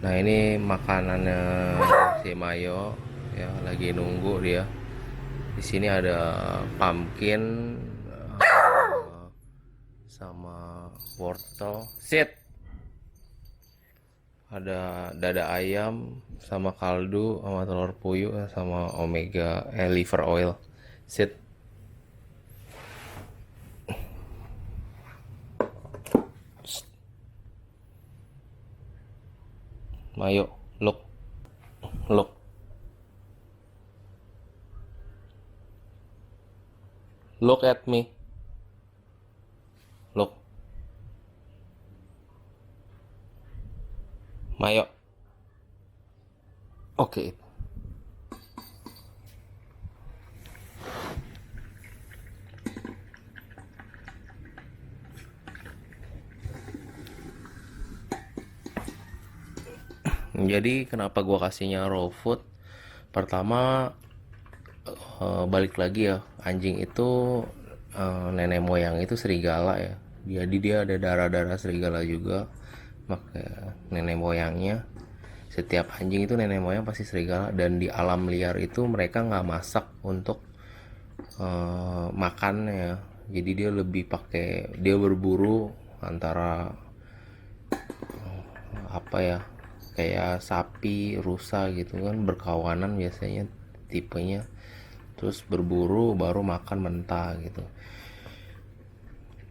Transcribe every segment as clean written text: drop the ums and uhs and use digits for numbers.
Nah ini makanannya si Mayo ya, lagi nunggu dia. Di sini ada pumpkin sama wortel. Sit. Ada dada ayam sama kaldu sama telur puyuh sama omega liver oil. Sit. Mayo, look, look, look at me, look, Mayo. Oke. Jadi kenapa gua kasihnya raw food? Pertama, balik lagi ya, anjing itu nenek moyang itu serigala ya. Jadi dia ada darah-darah serigala juga. Maka nenek moyangnya, setiap anjing itu nenek moyang pasti serigala. Dan di alam liar itu mereka nggak masak untuk makannya ya. Jadi dia lebih pakai, dia berburu antara apa ya, kayak sapi rusa gitu kan, berkawanan biasanya tipenya, terus berburu baru makan mentah gitu.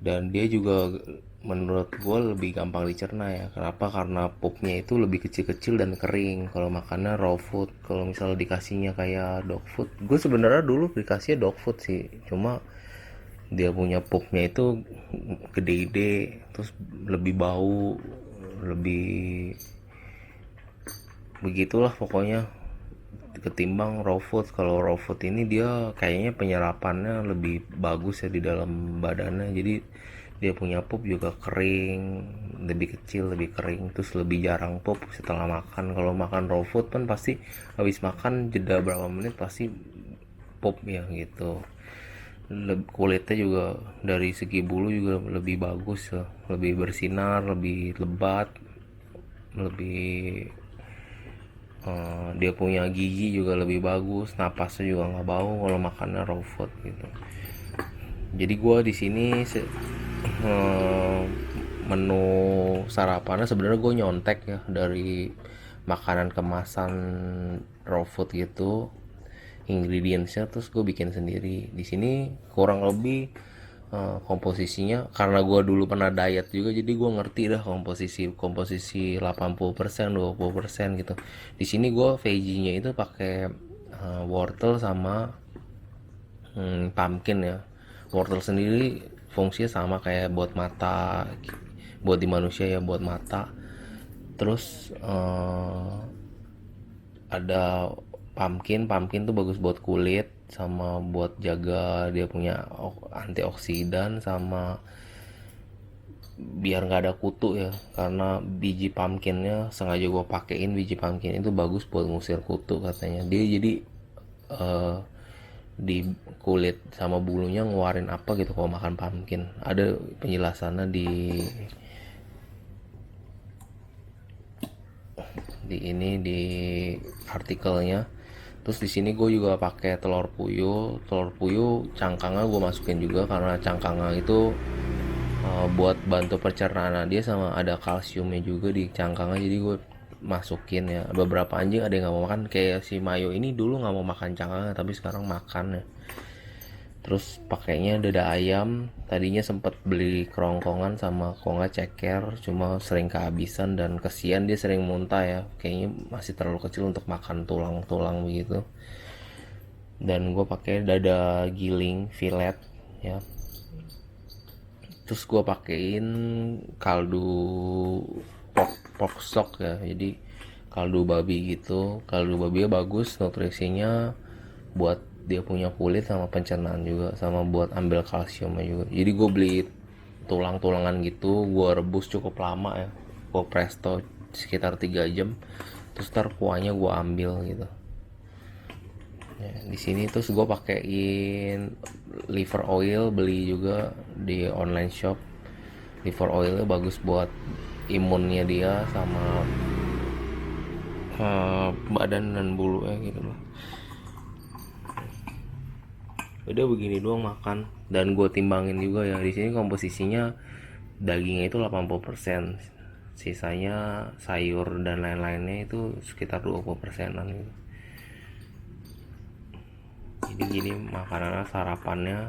Dan dia juga menurut gue lebih gampang dicerna ya. Kenapa? Karena pupnya itu lebih kecil-kecil dan kering kalau makannya raw food. Kalau misalnya dikasihnya kayak dog food, gue sebenarnya dulu dikasihnya dog food sih, cuma dia punya pupnya itu gede-gede, terus lebih bau, lebih begitulah pokoknya ketimbang raw food. Kalau raw food ini dia kayaknya penyerapannya lebih bagus ya di dalam badannya, jadi dia punya pup juga kering, lebih kecil, lebih kering, terus lebih jarang pup setelah makan. Kalau makan raw food kan pasti habis makan jeda berapa menit pasti pup ya gitu. Kulitnya juga dari segi bulu juga lebih bagus ya, lebih bersinar, lebih lebat, lebih dia punya gigi juga lebih bagus, napasnya juga nggak bau kalau makannya raw food gitu. Jadi gue di sini menu sarapannya sebenarnya gue nyontek ya dari makanan kemasan raw food gitu, ingredientsnya, terus gue bikin sendiri. Di sini kurang lebih komposisinya, karena gue dulu pernah diet juga jadi gue ngerti dah komposisi komposisi 80% 20% gitu. Di sini gue veggie-nya itu pakai wortel sama pumpkin ya. Wortel sendiri fungsinya sama kayak buat mata, buat di manusia ya, buat mata. Terus ada pumpkin. Pumpkin tuh bagus buat kulit sama buat jaga dia punya antioksidan, sama biar nggak ada kutu ya, karena biji pumpkinnya sengaja gue pakein, biji pumpkin itu bagus buat ngusir kutu katanya dia. Jadi eh, di kulit sama bulunya ngeluarin apa gitu kalau makan pumpkin, ada penjelasannya di ini di artikelnya. Terus di sini gue juga pakai telur puyuh. Telur puyuh cangkangnya gue masukin juga karena cangkangnya itu buat bantu pencernaan dia, sama ada kalsiumnya juga di cangkangnya, jadi gue masukin ya. Beberapa anjing ada yang nggak mau makan, kayak si Mayo ini dulu nggak mau makan cangkangnya tapi sekarang makan ya. Terus pakainya dada ayam, tadinya sempet beli kerongkongan sama kok nggak ceker, cuma sering kehabisan dan kesian dia sering muntah ya, kayaknya masih terlalu kecil untuk makan tulang-tulang begitu. Dan gue pakai dada giling fillet ya. Terus gue pakein kaldu pork stock ya, jadi kaldu babi gitu. Kaldu babi bagus nutrisinya buat dia punya kulit sama pencernaan juga, sama buat ambil kalsiumnya juga. Jadi gue beli tulang-tulangan gitu, gue rebus cukup lama ya, gue presto sekitar 3 jam, terus ntar kuahnya gue ambil gitu ya. Di sini terus gue pakein liver oil, beli juga di online shop. Liver oilnya bagus buat imunnya dia, sama badan dan bulunya gitu loh. Udah begini doang makan, dan gue timbangin juga ya, di sini komposisinya dagingnya itu 80%, sisanya sayur dan lain-lainnya itu sekitar 20%an gitu. Jadi gini makanannya, sarapannya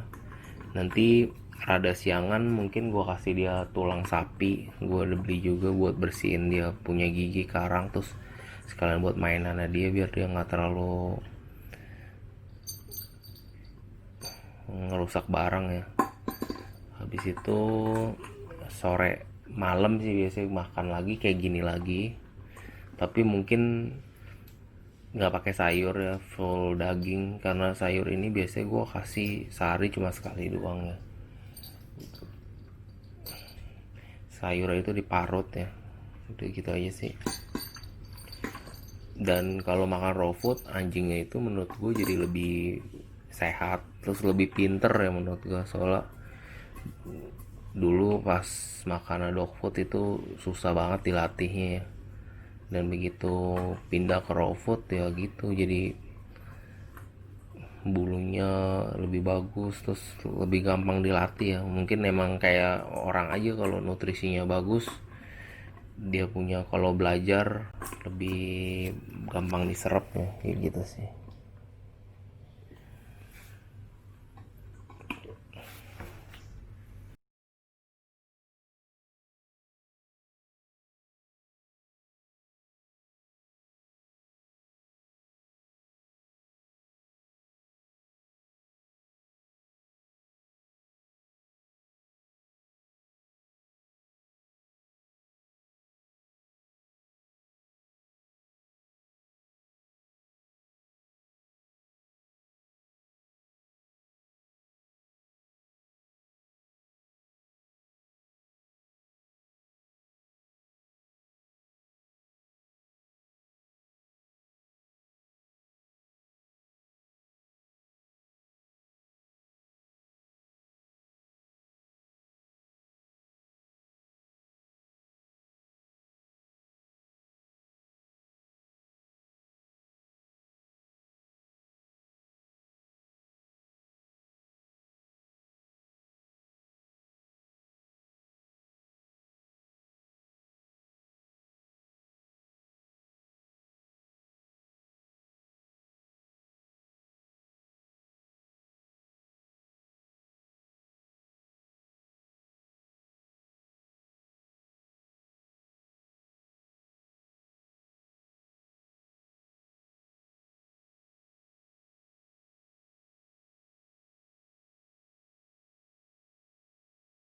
nanti rada siangan mungkin gue kasih dia tulang sapi, gue udah beli juga buat bersihin dia punya gigi karang, terus sekalian buat mainannya dia biar dia nggak terlalu ngerusak barang ya. Habis itu sore malam sih biasanya makan lagi kayak gini lagi, tapi mungkin nggak pakai sayur ya, full daging, karena sayur ini biasanya gue kasih sehari cuma sekali doang ya. Sayur itu diparut ya, udah gitu aja sih. Dan kalau makan raw food, anjingnya itu menurut gue jadi lebih sehat, terus lebih pinter ya menurut gue. Soalnya dulu pas makan dog food itu susah banget dilatihnya ya, dan begitu pindah ke raw food ya gitu, jadi bulunya lebih bagus, terus lebih gampang dilatih ya. Mungkin emang kayak orang aja, kalau nutrisinya bagus dia punya, kalau belajar lebih gampang diserap ya, kayak gitu sih.